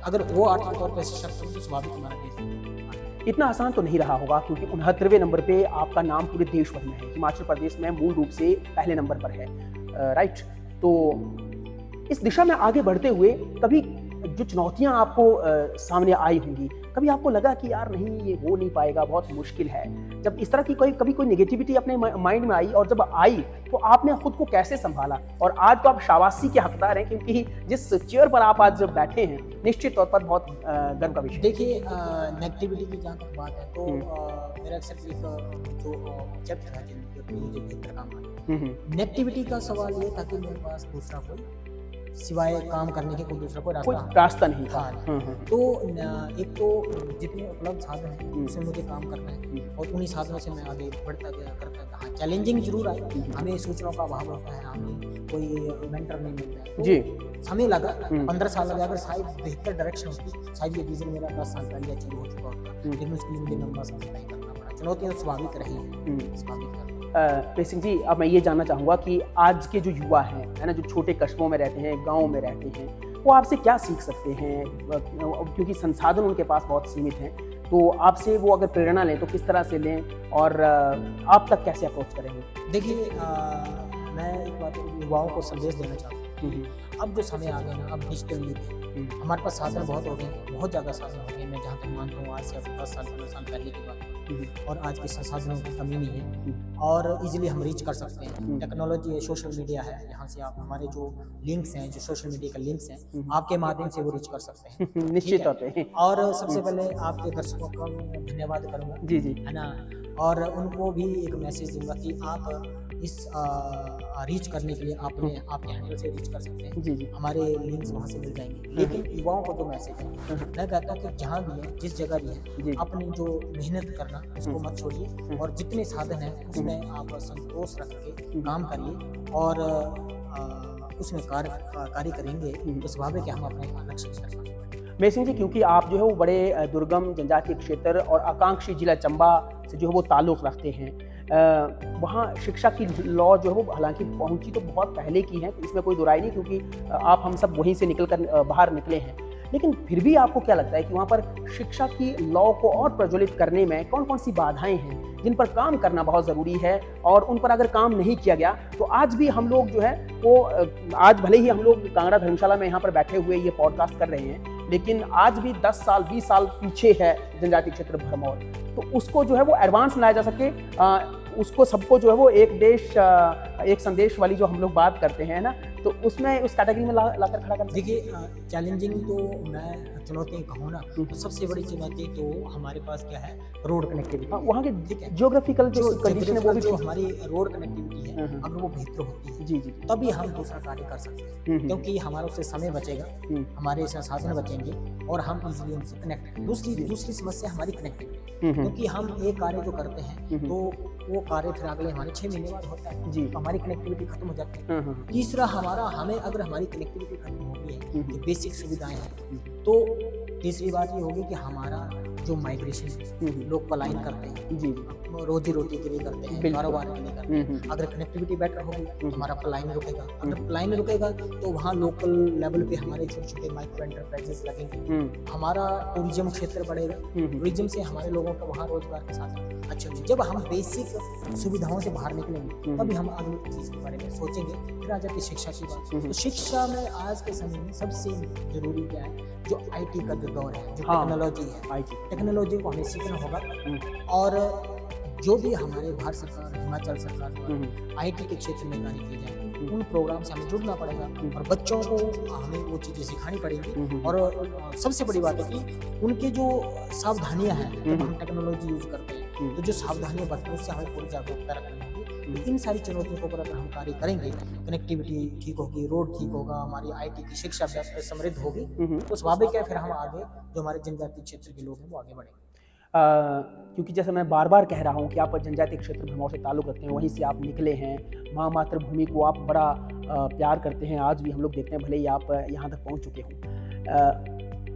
अगर वो आर्थिक तौर पर सशक्त हो तो स्वाभाविक हमारा देश इतना आसान तो नहीं रहा होगा, क्योंकि 69वें नंबर पे आपका नाम पूरे देश भर में है, हिमाचल प्रदेश में मूल रूप से पहले नंबर पर है, राइट। तो इस दिशा में आगे बढ़ते हुए कभी जो चुनौतियां आपको सामने आई होंगी, कभी आपको लगा कि यार नहीं ये हो नहीं पाएगा, बहुत मुश्किल है, जब इस तरह की कभी कोई नेगेटिविटी अपने माइंड में आई, और जब आई तो आपने खुद को कैसे संभाला? और आज तो आप शाबाशी के हकदार हैं, क्योंकि जिस चेयर पर आप आज बैठे हैं, निश्चित तौर पर बहुत गर्व का विषय। देखिए, नेगेटिविटी की जहाँ तक बात है तो मेरा सिर्फ एक जो ऑब्जेक्ट है जिनके मुझे बेहतर काम करना, नेगेटिविटी का सवाल ये था कि मेरे पास दूसरा कोई सिवाय काम करने के कोई दूसरा कोई रास्ता नहीं था। तो एक तो जितने उपलब्ध साधन हैं उसमें मुझे काम करना है, और उन्हीं साधनों से मैं आगे बढ़ता गया, करता गया। हाँ, चैलेंजिंग जरूर आई, हमें सूचनाओं का अभाव होता है, हमें कोई मेंटर नहीं मिलता है, तो जी समय लगा, 15 साल लगा। अगर शायद बेहतर डायरेक्शन होती, शायद ये विजन मेरा 10 साल पहले अचीव हो चुका होता, लेकिन उसके लिए मुझे लंबा समय तय करना पड़ा। चुनौतियाँ स्वाभाविक रही हैं, स्वाभाविक। सिंह जी, अब मैं ये जानना चाहूँगा कि आज के जो युवा हैं, है ना, जो छोटे कस्बों में रहते हैं, गाँव में रहते हैं, वो आपसे क्या सीख सकते हैं? क्योंकि संसाधन उनके पास बहुत सीमित हैं, तो आपसे वो अगर प्रेरणा लें तो किस तरह से लें, और आप तक कैसे अप्रोच करेंगे? देखिए, मैं एक बात युवाओं को संदेश देना चाहता हूँ, अब जो समय आ गया ना, अब डिजिटल युग है, हमारे पास साधन बहुत हो गए, बहुत ज़्यादा साधन हो गए। मैं जहाँ तक मानता हूँ आज से 10 साल 15 साल पहले की बात, और आज के संसाधनों की कमी नहीं है, और इजीली हम रीच कर सकते हैं। टेक्नोलॉजी है, सोशल मीडिया है, यहाँ से आप हमारे जो लिंक्स हैं, जो सोशल मीडिया का लिंक्स हैं, आपके माध्यम से वो रीच कर सकते हैं। निश्चित तौर पे। और सबसे पहले आपके दर्शकों का मैं धन्यवाद करूँगा, जी जी, है ना, और उनको भी एक मैसेज दूंगा कि आप इस रीच करने के लिए आपके हैंडल से रीच कर सकते हैं। जी जी, हमारे लिंक्स वहाँ से मिल जाएंगे। लेकिन युवाओं को जो मैसेज है, मैं कहता हूँ कि जहाँ भी है, जिस जगह भी है, अपनी जो मेहनत करना उसको मत छोड़िए, और जितने साधन हैं उसमें आप संतोष रख के काम करिए, और उसमें कार्य करेंगे तो स्वाभाविक है हम अपने लक्ष्य कर पाएंगे। मेहर सिंह जी, क्योंकि आप जो है वो बड़े दुर्गम जनजातीय क्षेत्र और आकांक्षी जिला चंबा से जो है वो ताल्लुक़ रखते हैं, वहाँ शिक्षा की लॉ जो है वो हालांकि पहुँची तो बहुत पहले की है, इसमें कोई दुराई नहीं, क्योंकि आप हम सब वहीं से निकल कर बाहर निकले हैं, लेकिन फिर भी आपको क्या लगता है कि वहाँ पर शिक्षा की लॉ को और प्रज्वलित करने में कौन कौन सी बाधाएं हैं जिन पर काम करना बहुत ज़रूरी है, और उन पर अगर काम नहीं किया गया तो आज भी हम लोग जो है वो आज भले ही हम लोग कांगड़ा धर्मशाला में यहाँ पर बैठे हुए ये पॉडकास्ट कर रहे हैं, लेकिन आज भी 10 साल 20 साल पीछे है जनजातीय क्षेत्र भरमौर, तो उसको जो है वो एडवांस लाया जा सके, उसको सबको जो है वो एक देश एक संदेश वाली जो हम लोग बात करते हैं ना, तो उसमें उस कैटेगरी में लाकर खड़ा कर। देखिए, चैलेंजिंग तो मैं चुनौती कहूँ ना, तो सबसे बड़ी चुनौती तो हमारे पास क्या है, रोड कनेक्टिविटी। वहाँ के जियोग्राफिकल जो कंडीशन है वो भी जो हमारी रोड कनेक्टिविटी है अगर वो बेहतर होती है जी जी तभी हम दूसरा कार्य कर सकते हैं, क्योंकि हमारा उससे समय बचेगा, हमारे संसाधन बचेंगे और हम इजीली उनसे कनेक्ट। दूसरी समस्या हमारी कनेक्टिविटी, क्योंकि हम एक कार्य जो करते हैं तो वो कार्य फिर अगले हमारे 6 महीने बाद होता है जी, तो हमारी कनेक्टिविटी खत्म हो जाती है। तीसरा हमें अगर हमारी कनेक्टिविटी खत्म हो गई है, जो बेसिक सुविधाएं हैं, तो तीसरी बात ये होगी कि हमारा जो माइग्रेशन है, लोग पलायन करते हैं जी, रोजी रोटी के लिए करते हैं, कारोबार के लिए करते हैं। अगर कनेक्टिविटी बेटर होगी तो हमारा पलायन रुकेगा, अगर पलायन रुकेगा तो वहाँ लोकल लेवल पे हमारे छोटे छोटे माइक्रो एंटरप्राइजेस लगेंगे, हमारा टूरिज्म क्षेत्र बढ़ेगा, टूरिज्म से हमारे लोगों को वहाँ रोजगार के साथ अच्छा। जब हम बेसिक सुविधाओं से बाहर निकलेंगे तभी हम अगली चीज के बारे में सोचेंगे। फिर आ जाती शिक्षा की बात, तो शिक्षा में आज के समय में सबसे जरूरी क्या है, जो आईटी का जो दौर है, जो टेक्नोलॉजी है, टेक्नोलॉजी को हमें सीखना होगा। और जो भी हमारे भारत सरकार, हिमाचल सरकार आईटी के क्षेत्र में कार्य किए जाए, उन प्रोग्राम से हमें जुड़ना पड़ेगा और बच्चों को हमें वो चीज़ें सिखानी पड़ेंगी। और सबसे बड़ी बात है कि उनके जो सावधानियां हैं, जब हम टेक्नोलॉजी यूज करते हैं तो जो सावधानियां बरतने उससे हमें पूरी जागरूकता रखनी होगी। इन सारी चुनौतियों के ऊपर अगर हम कार्य करेंगे, कनेक्टिविटी ठीक होगी, रोड ठीक होगा, हमारी आईटी की शिक्षा समृद्ध होगी, तो स्वाभाविक है फिर हम आगे जो हमारे जनजातीय क्षेत्र के लोग हैं वो आगे बढ़ेंगे। क्योंकि जैसे मैं बार बार कह रहा हूँ कि आप जनजातीय क्षेत्र भरमौर से ताल्लुक़ रखते हैं, वहीं से आप निकले हैं, माँ मातृभूमि को आप बड़ा प्यार करते हैं, आज भी हम लोग देखते हैं, भले ही आप यहाँ तक पहुँच चुके हों।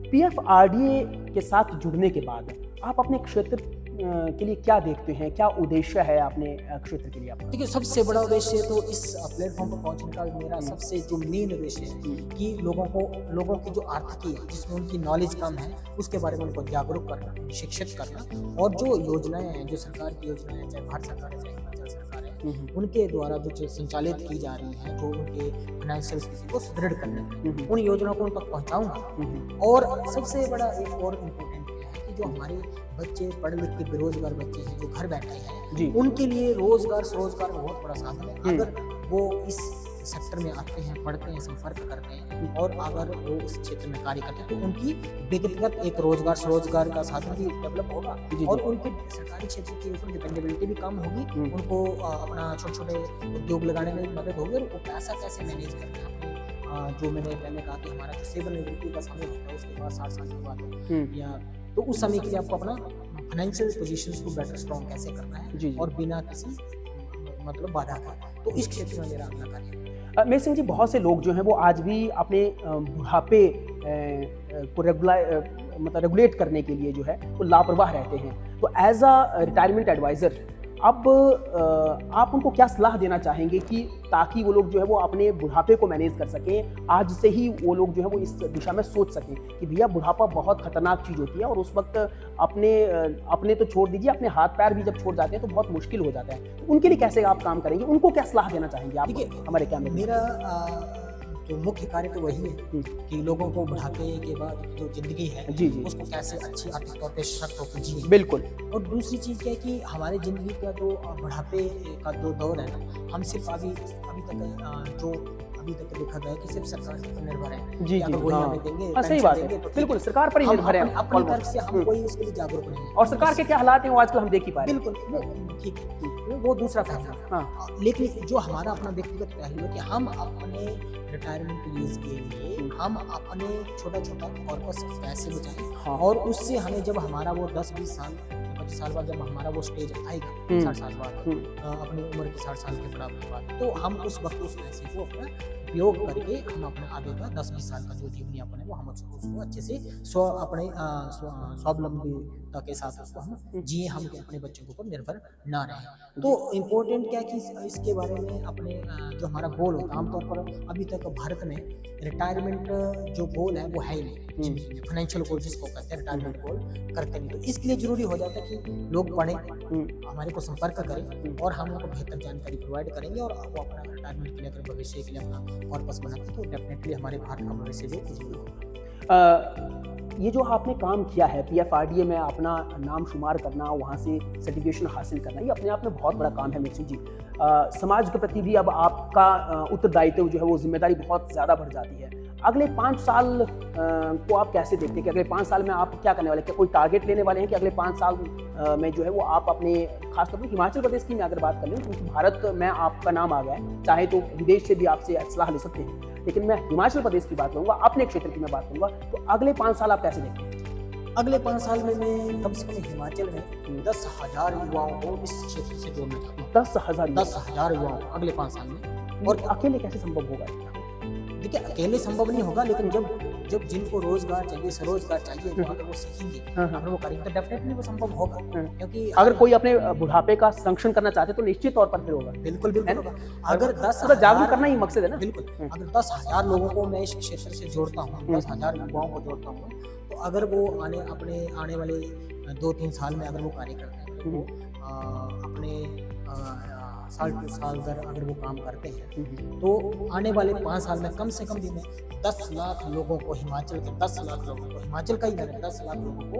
PFRDA के साथ जुड़ने के बाद आप अपने क्षेत्र के लिए क्या देखते हैं, क्या उद्देश्य है अपने क्षेत्र के लिए आपका? देखिए, सबसे बड़ा उद्देश्य तो इस प्लेटफॉर्म पर पहुंचने का मेरा सबसे जो मेन उद्देश्य है कि लोगों की जो आर्थिकी है, जिसमें उनकी नॉलेज कम है, उसके बारे में उनको जागरूक करना, शिक्षित करना, और जो योजनाएं हैं, जो सरकार की योजनाएं हैं, चाहे भारत सरकार है चाहे हिमाचल सरकार है, उनके द्वारा जो संचालित की जा रही है, जो उनके फाइनेंशियल स्थिति को सुदृढ़ करने, उन योजनाओं को उन तक पहुँचाऊँगा। और सबसे बड़ा एक और इम्पोर्टेंट जो हमारे बच्चे पढ़ लिख के बेरोजगार बच्चे हैं, जो घर बैठे हैं, उनके लिए रोजगार स्वरोजगार का बहुत बड़ा साधन है। अगर वो इस सेक्टर में आते हैं, पढ़ते हैं, संपर्क करते हैं और अगर वो इस क्षेत्र में कार्य करते हैं तो उनकी व्यक्तिगत एक रोजगार स्वरोजगार का साधन भी डेवलप होगा और उनके सरकारी क्षेत्र के ऊपर डिपेंडेबिलिटी भी कम होगी। उनको अपना छोटे छोटे उद्योग लगाने में मदद होगी और वो पैसा कैसे मैनेज करना है। जो मैंने पहले कहा कि हमारा जो सेवानिवृत्ति का समय होता है उसके बाद 60 साल के बाद, या तो उस समय के लिए आपको अपना फाइनेंशियल पोजीशंस को बेटर स्ट्रॉन्ग कैसे करना है और बिना किसी मतलब बाधा के, तो इस क्षेत्र में मेरा अपना कार्य। मेहर सिंह जी, बहुत से लोग जो हैं वो आज भी अपने बुढ़ापे को रेगुलेट करने के लिए जो है वो लापरवाह रहते हैं, तो एज अ रिटायरमेंट एडवाइज़र अब आप उनको क्या सलाह देना चाहेंगे कि ताकि वो लोग जो है वो अपने बुढ़ापे को मैनेज कर सकें, आज से ही वो लोग जो है वो इस दिशा में सोच सकें कि भैया बुढ़ापा बहुत खतरनाक चीज़ होती है और उस वक्त अपने तो छोड़ दीजिए, अपने हाथ पैर भी जब छोड़ जाते हैं तो बहुत मुश्किल हो जाता है। तो उनके लिए कैसे आप काम करेंगे, उनको क्या सलाह देना चाहेंगे आप? देखिए, हमारे क्या मेरा तो मुख्य कार्य तो वही है कि लोगों को बुढ़ापे के बाद जो जिंदगी है उसको कैसे अच्छी आर्थिक तौर पे सशक्त होकर जिए। बिल्कुल। और दूसरी चीज़ क्या है कि हमारे जिंदगी का जो बुढ़ापे का जो दौर है, हम सिर्फ अभी तक देखा गया कि सिर्फ सरकार पर निर्भर है जी, अगर वही हमें देंगे, सही बात है, बिल्कुल सरकार पर ही निर्भर है। अपनी तरफ से हम कोई इसके लिए जागरूक नहीं है और सरकार के क्या हालात हैं वो आजकल हम देख ही पा रहे हैं। बिल्कुल ठीक है, वो दूसरा फैसला। लेकिन जो हमारा अपना व्यक्तिगत पहलू है कि हम अपने रिटायरमेंट लीज के लिए हम अपने छोटा कॉर्पस पैसे बचाएं और उससे हमें जब हमारा वो 10-20 साल 25 साल बाद जब हमारा वो स्टेज आएगा 60 साल बाद, अपनी उम्र के 60 साल के प्राप्त के बाद, तो हम उस वक्त उस पैसे को अपना उपयोग करके हम अपने आगे का 10-20 साल का जो जीवन यापन है वो हम उसको अच्छे से स्वावलंबिता के साथ उसको हम जिए, हम अपने बच्चों के ऊपर निर्भर ना रहें। तो इम्पोर्टेंट क्या है कि इसके बारे में अपने जो हमारा गोल होता है, आमतौर पर अभी तक भारत में रिटायरमेंट जो गोल है वो है ही नहीं, फाइनेंशियल गोल जिसको कहते हैं रिटायरमेंट गोल करते नहीं। तो इसके लिए जरूरी हो जाता है कि लोग पढ़ें, हमारे को संपर्क करें और हम उनको बेहतर जानकारी प्रोवाइड करेंगे और वो अपना रिटायरमेंट के लिए अगर भविष्य के लिए अपना कॉर्पस बनाते हैं तो डेफिनेटली हमारे भारत का भविष्य जो उज्जवल होगा। ये जो आपने काम किया है PFRDA में अपना नाम शुमार करना, वहाँ से सर्टिफिकेशन हासिल करना, ये अपने आप में बहुत बड़ा काम है मिक्सिंग जी। समाज के प्रति भी अब आपका उत्तरदायित्व जो है वो जिम्मेदारी बहुत ज़्यादा बढ़ जाती है। अगले 5 साल को आप कैसे देखते हैं कि अगले 5 साल में आप क्या करने वाले हैं? क्या कोई टारगेट लेने वाले हैं कि अगले 5 साल में जो है वो आप अपने, खासतौर पर हिमाचल प्रदेश की मैं अगर बात कर लूँ, क्योंकि भारत में आपका नाम आ गया है, चाहे तो विदेश से भी आपसे सलाह ले सकते हैं, लेकिन मैं हिमाचल प्रदेश की बात करूँगा, अपने क्षेत्र की मैं बात करूँगा, तो अगले 5 साल आप कैसे देखते हैं? अगले 5 साल में मैं कम से कम हिमाचल में 10,000 युवाओं को इस क्षेत्र से जोड़ना चाहता हूँ। 10,000 युवाओं को अगले 5 साल में। और अकेले कैसे संभव होगा? देखिए, अकेले संभव नहीं होगा, लेकिन जब जिनको रोजगार चाहिए, स्वरोजगार चाहिए, वो अगर वो सीखेंगे, अगर वो करेंगे तो डेफिनेटली वो संभव होगा। क्योंकि अगर कोई अपने बुढ़ापे का संरक्षण करना चाहते हैं तो निश्चित तौर पर फिर होगा। बिल्कुल होगा। अगर 10 जागरूक करना ही मकसद है ना। बिल्कुल, अगर 10,000 लोगों को मैं इस क्षेत्र से जोड़ता हूँ, 10,000 युवाओं को जोड़ता हूँ, तो अगर वो आने वाले 2-3 साल में अगर वो कार्य करते हैं, तो अपने साल टू साल अगर वो काम करते हैं, तो आने वाले 5 साल में कम से कम भी मैं 10 लाख लोगों को, हिमाचल के 10 लाख लोगों को, हिमाचल का ही 10 लाख लोगों को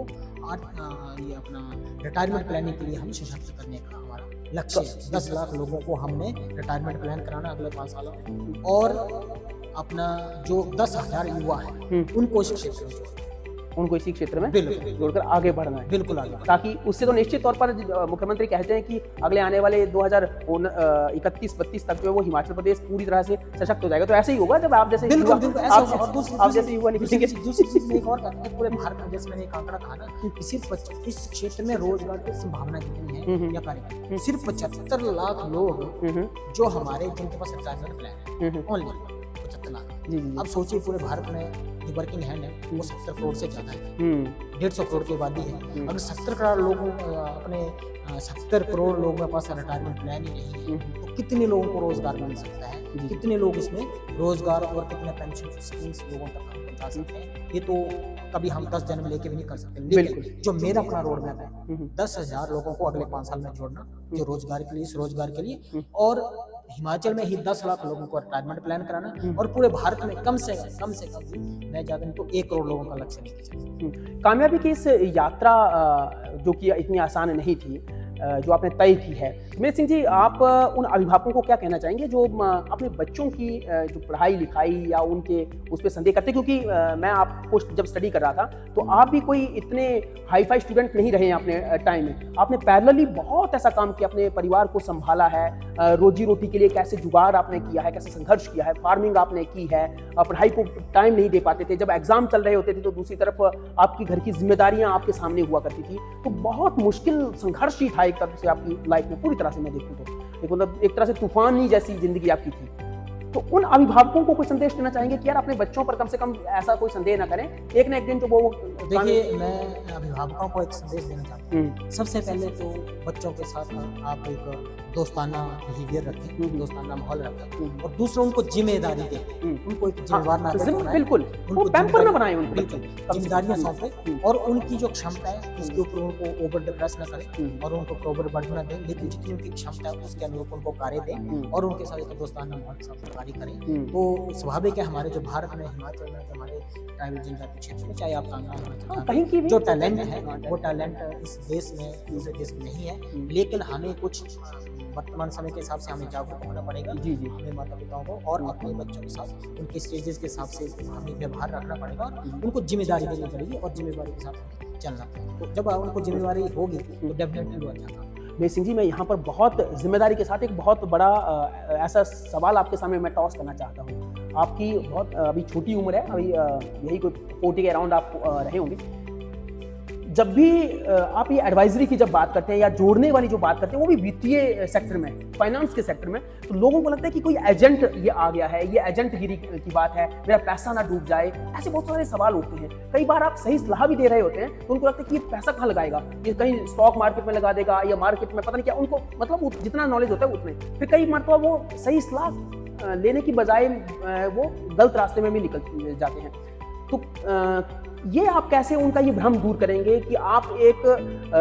ये अपना रिटायरमेंट प्लानिंग के लिए हम सशक्त करने का हमारा लक्ष्य है। 10 लाख लोगों को हमने रिटायरमेंट प्लान कराना अगले 5 सालों में, और अपना जो 10,000 युवा हैं उनको इसी क्षेत्र में जोड़कर आगे बढ़ना है। बिल्कुल आगे, ताकि उससे तो निश्चित तौर पर मुख्यमंत्री कहते हैं कि अगले आने वाले 2031-32 तक जो है वो हिमाचल प्रदेश पूरी तरह से सशक्त हो जाएगा। तो ऐसे ही होगा जब आप जैसे युवा निकलेंगे। दूसरी चीज में एक और कहते हैं, पूरे भारत में जैसे मैंने एक आंकड़ा कहा ना कि सिर्फ इस क्षेत्र में रोजगार की संभावना कितनी है या कार्य, सिर्फ 75 लाख लोग जो हमारे जिनके पास रिटायरमेंट प्लान है, ओनली 75 लाख। अब सोचिए पूरे भारत में जो वर्किंग हैंड है वो 70 करोड़ से ज्यादा है, 150 करोड़ की आबादी है। अगर 70 करोड़ लोगों अपने 70 करोड़ लोगों के पास रिटायरमेंट प्लान ही नहीं है, तो कितने लोगों को रोजगार मिल सकता है, कितने लोग इसमें रोजगार और कितने पेंशन स्कीम्स लोगों तक हम पहुंचा सकते हैं, ये तो कभी हम 10 जन्म लेके भी नहीं कर सकते। लेकिन जो मेरा अपना रोड मैप है, 10,000 लोगों को अगले 5 साल में जोड़ना, जो रोजगार के लिए, स्वरोजगार के लिए, और हिमाचल में ही 10 लाख लोगों को रिटायरमेंट प्लान कराना, और पूरे भारत में कम से कम मैं ज्यादा तो 1 करोड़ लोगों का लक्ष्य लेके चलना। कामयाबी की इस यात्रा जो कि इतनी आसान नहीं थी, जो आपने तय की है, मेरे सिंह जी, आप उन अभिभावकों को क्या कहना चाहेंगे जो अपने बच्चों की जो पढ़ाई लिखाई या उनके उस पर संदेह करते? क्योंकि मैं आपको जब स्टडी कर रहा था तो आप भी कोई इतने हाई फाई स्टूडेंट नहीं रहे हैं अपने टाइम में। आपने पैरेलली बहुत ऐसा काम किया, अपने परिवार को संभाला है, रोजी रोटी के लिए कैसे जुगाड़ आपने किया है, कैसे संघर्ष किया है, फार्मिंग आपने की है, पढ़ाई को टाइम नहीं दे पाते थे, जब एग्जाम चल रहे होते थे तो दूसरी तरफ आपकी घर की जिम्मेदारियां आपके सामने हुआ करती थी, तो बहुत मुश्किल संघर्ष ही था एक तरह से आपकी लाइफ में, पूरी तरह से मैं देखूं तो मतलब एक तरह से तूफान ही जैसी जिंदगी आपकी थी। तो उन अभिभावकों को कोई संदेश देना चाहेंगे कि यार अपने बच्चों पर कम से कम ऐसा कोई संदेह ना करें, एक ना एक दिन तो वो देखिए, मैं अभिभावकों को एक संदेश देना चाहता हूँ। सबसे पहले तो बच्चों के साथ आप एक दोस्ताना बिहेवियर रखें, दोस्ताना माहौल रखें, और दूसरा उनको जिम्मेदारी दें, उनको एक जिम्मेदार नागरिक बनाएं, बिल्कुल उनको पैम्पर ना बनाएं, उनको बिल्कुल जिम्मेदारियां सौंपें, और उनकी जो क्षमता है उसके ऊपर उनको ओवर डिप्रेस न करें और उनको ओवर बर्डन न दें, लेकिन जितनी उनकी क्षमता है उसके अनुरूप उनको कार्य दें और उनके साथ एक दोस्ताना माहौल के साथ कार्य करें। तो स्वाभाविक है हमारे जो भारत में, हिमाचल में, हमारे ट्राइबल जनजाति क्षेत्र में, चाहे आप कहीं की भी जो टैलेंट है वो टैलेंट इस देश में दूसरे देश में नहीं है, लेकिन हमें कुछ वर्तमान समय के हिसाब से हमें जागरूक होना पड़ेगा। हमें माता पिताओं को और अपने बच्चों के साथ उनके स्टेजेस के हिसाब से हमें व्यवहार रखना पड़ेगा और उनको जिम्मेदारी देनी पड़ेगी और जिम्मेदारी के साथ चलना पड़ेगा। तो जब उनको जिम्मेदारी होगी तो डेफिनेटली वो अच्छा काम। मेरे सिंह जी, मैं यहाँ पर बहुत जिम्मेदारी के साथ एक बहुत बड़ा ऐसा सवाल आपके सामने मैं टॉस करना चाहता हूँ। आपकी बहुत अभी छोटी उम्र है, अभी यही कोई 40 के अराउंड आप रहे होंगे। जब भी आप ये एडवाइजरी की जब बात करते हैं या जोड़ने वाली जो बात करते हैं वो भी वित्तीय सेक्टर में, फाइनेंस के सेक्टर में, तो लोगों को लगता है कि कोई एजेंट ये आ गया है, ये एजेंटगिरी की बात है, मेरा पैसा ना डूब जाए, ऐसे बहुत सारे सवाल उठते हैं। कई बार आप सही सलाह भी दे रहे होते हैं तो उनको लगता है कि ये पैसा कहाँ लगाएगा, ये कहीं स्टॉक मार्केट में लगा देगा या मार्केट में पता नहीं क्या, उनको मतलब जितना नॉलेज होता है उतने, फिर कई मरतबा वो सही सलाह लेने की बजाय वो गलत रास्ते में भी निकल जाते हैं। तो ये आप कैसे उनका ये भ्रम दूर करेंगे कि आप एक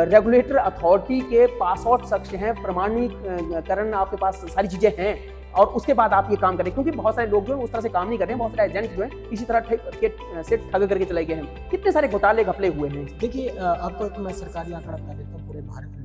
रेगुलेटर अथॉरिटी के पास आउट शख्स हैं, प्रमाणीकरण आपके पास सारी चीजें हैं और उसके बाद आप ये काम करें, क्योंकि बहुत सारे लोग जो है उस तरह से काम नहीं कर रहे हैं, बहुत सारे एजेंट जो है इसी तरह से ठग करके चले गए हैं। कितने सारे घोटाले घपले हुए हैं। देखिए आपको एक मैं सरकारी आंकड़ा बता देता हूँ। पूरे भारत में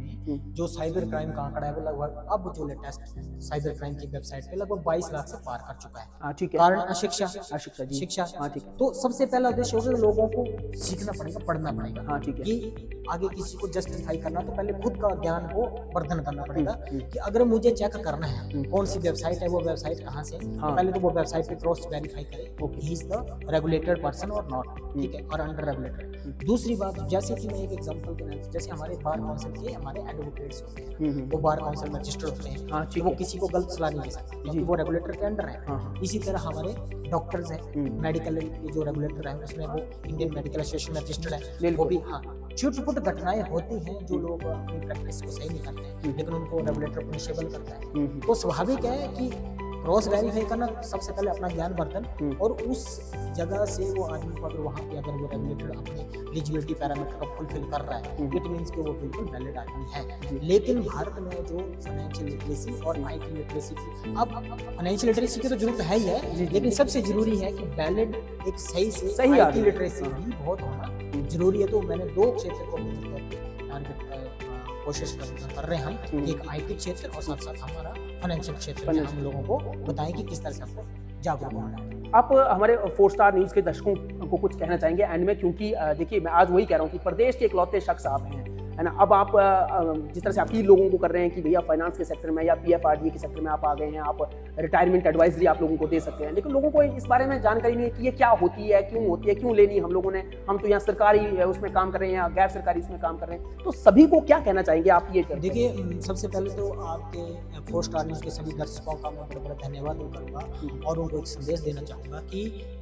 जो साइबर क्राइम का आंकड़ा है वो लगभग अब जो लेटेस्ट साइबर क्राइम की वेबसाइट पे लगभग 22 लाख से पार कर चुका है। ठीक है। कारण अशिक्षा जी, शिक्षा। ठीक है। तो सबसे पहला उद्देश्य होगा कि लोगों को सीखना पड़ेगा, पढ़ना पड़ेगा। ठीक है। कि आगे किसी को जस्टिफाई करना तो पहले खुद का ज्ञान को वर्धन करना पड़ेगा कि अगर मुझे चेक करना है कौन सी वेबसाइट है, वो वेबसाइट कहाँ से, तो पहले तो वो वेबसाइट पे क्रॉस वेरीफाई करे he is the regulated person और नॉट, ठीक है, और अंडर रेगुलेटेड। दूसरी बात, जैसे कि मैं एक एग्जांपल के नाम से, जैसे हमारे बार काउंसिल के हमारे एडवोकेट्स होते हैं, वो बार काउंसिल में रजिस्टर्ड होते हैं, वो किसी को गलत सलाह नहीं दे सकते क्योंकि वो रेगुलेटर के अंडर है। इसी तरह हमारे डॉक्टर्स हैं, मेडिकल के जो रेगुलेटर है उसमें वो इंडियन मेडिकल एसोसिएशन में रजिस्टर्ड है, वो भी। हाँ, छोटी-छोटी घटनाएं होती हैं जो लोग अपनी प्रैक्टिस को सही नहीं करते हैं, लेकिन उनको रेगुलेटर पनिशेबल करता है। तो स्वाभाविक है कि क्रॉस वेरीफाई करना सबसे पहले अपना ज्ञान वर्धन, और उस जगह से वो आदमी को अगर वहाँ पे अगर वो रेगुलेटर अपने एलिजिबिलिटी पैरामीटर को फुलफिल कर रहा है, इट मींस कि वो बिल्कुल वैलिड आदमी है। लेकिन भारत में जो फाइनेंशियल लिटरेसी और आईटी लिटरेसी की, अब फाइनेंशियल लिटरेसी की तो जरूरत है ही है, लेकिन सबसे जरूरी है कि वैलिड एक सही आईटी लिटरेसी भी बहुत होना जरूरी है। तो मैंने 2 क्षेत्र को टारगेट कोशिश कर रहे हैं हम, एक आईटी क्षेत्र और साथ साथ हमारा फाइनेंशियल क्षेत्र में हम लोगों को बताएं कि किस तरह से आपको जागरूक होना है। आप हमारे 4 स्टार न्यूज़ के दर्शकों को कुछ कहना चाहेंगे एंड में, क्योंकि देखिए मैं आज वही कह रहा हूँ कि प्रदेश के इकलौते शख्स आप हैं, है ना। अब आप जिस तरह से अपील लोगों को कर रहे हैं कि भैया फाइनेंस के सेक्टर में या पीएफआरडीए के सेक्टर में आप आ गए हैं, आप रिटायरमेंट एडवाइजरी आप लोगों को दे सकते हैं, लेकिन लोगों को इस बारे में जानकारी नहीं है कि ये क्या होती है, क्यों होती है, क्यों लेनी हम लोगों ने, हम तो यहाँ सरकारी उसमें काम कर रहे हैं या गैर सरकारी उसमें काम कर रहे हैं। तो सभी को क्या कहना चाहेंगे आप ये? देखिए, सबसे पहले तो आपके 4 स्टार न्यूज़ के सभी दर्शकों का मैं बड़ा बड़ा धन्यवाद करूँगा और उनको एक संदेश देना चाहूँगा कि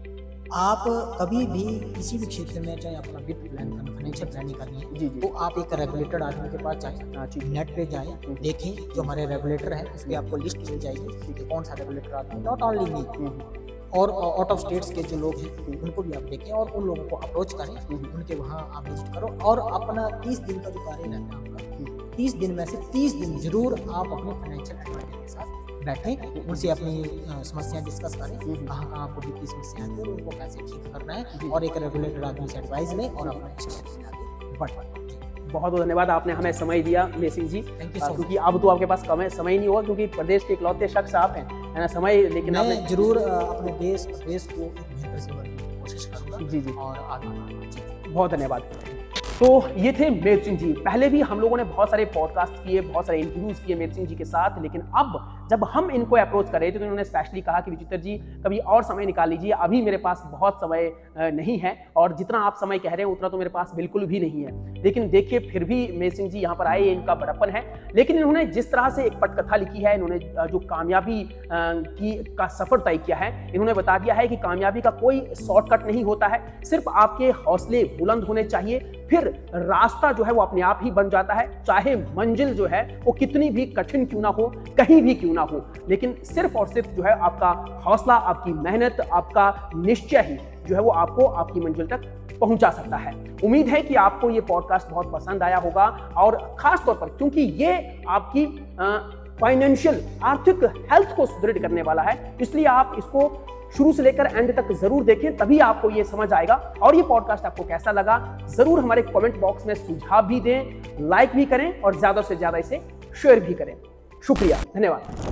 आप कभी भी किसी भी क्षेत्र में, चाहे अपना वित्त प्लान करना, फाइनेंशियल प्लानिंग करनी है, तो आप एक रेगुलेटेड आदमी के पास जाएं, नेट पे जाएं, देखें जो हमारे रेगुलेटर है उस पर आपको लिस्ट मिल जाएगी कि कौन सा रेगुलेटर आदमी, नॉट ओनली मी, और आउट ऑफ स्टेट्स के जो लोग हैं उनको भी आप देखें और उन लोगों को अप्रोच करें, उनके वहाँ आप विजिट करो और अपना 30 दिन का जो कार्य रहता है आपका, 30 दिन में से 30 दिन जरूर आप अपने फाइनेंशियल एडवाइजर के साथ बैठें, उनसे अपनी समस्याएं डिस्कस करें, कहाँ आपको वित्तीय समस्याएं हैं और उनको कैसे ठीक करना है, और एक रेगुलेटेड आदमी से एडवाइस लें और अपना स्टेज में आगे बढ़ें। बहुत बहुत धन्यवाद, आपने हमें समय दिया मेसिंग जी, क्योंकि अब तो आपके पास समय नहीं होगा क्योंकि प्रदेश के इकलौते शख्स आप हैं, है ना। समय लेकिन मैं जरूर अपने देश प्रदेश को बेहतर से बढ़ाने की कोशिश करूँगा। जी और आगे बहुत धन्यवाद। तो ये थे मेर सिंह जी। पहले भी हम लोगों ने बहुत सारे पॉडकास्ट किए, बहुत सारे इंटरव्यूज किए मेर सिंह जी के साथ, लेकिन अब जब हम इनको अप्रोच कर रहे थे तो इन्होंने स्पेशली कहा कि विचित्र जी कभी और समय निकाल लीजिए, अभी मेरे पास बहुत समय नहीं है और जितना आप समय कह रहे हैं उतना तो मेरे पास बिल्कुल भी नहीं है। लेकिन देखिए फिर भी मेर सिंह जी यहाँ पर आए, इनका बड़प्पन है, लेकिन इन्होंने जिस तरह से एक पटकथा लिखी है, इन्होंने जो कामयाबी का सफर तय किया है, इन्होंने बता दिया है कि कामयाबी का कोई शॉर्टकट नहीं होता है, सिर्फ आपके हौसले बुलंद होने चाहिए, फिर रास्ता जो है वो अपने आप ही बन जाता है। चाहे मंजिल जो है वो कितनी भी कठिन क्यों ना हो, कहीं भी क्यों ना हो, लेकिन सिर्फ और सिर्फ जो है आपका हौसला, आपकी मेहनत, आपका निश्चय ही जो है वो आपको आपकी मंजिल तक पहुंचा सकता है। उम्मीद है कि आपको ये पॉडकास्ट बहुत पसंद आया होगा और खास तौर पर क्योंकि ये आपकी फाइनेंशियल आर्थिक हेल्थ को सुदृढ़ करने वाला है, इसलिए आप इसको शुरू से लेकर एंड तक जरूर देखें, तभी आपको ये समझ आएगा। और ये पॉडकास्ट आपको कैसा लगा जरूर हमारे कमेंट बॉक्स में सुझाव भी दें, लाइक भी करें और ज्यादा से ज्यादा इसे शेयर भी करें। शुक्रिया, धन्यवाद।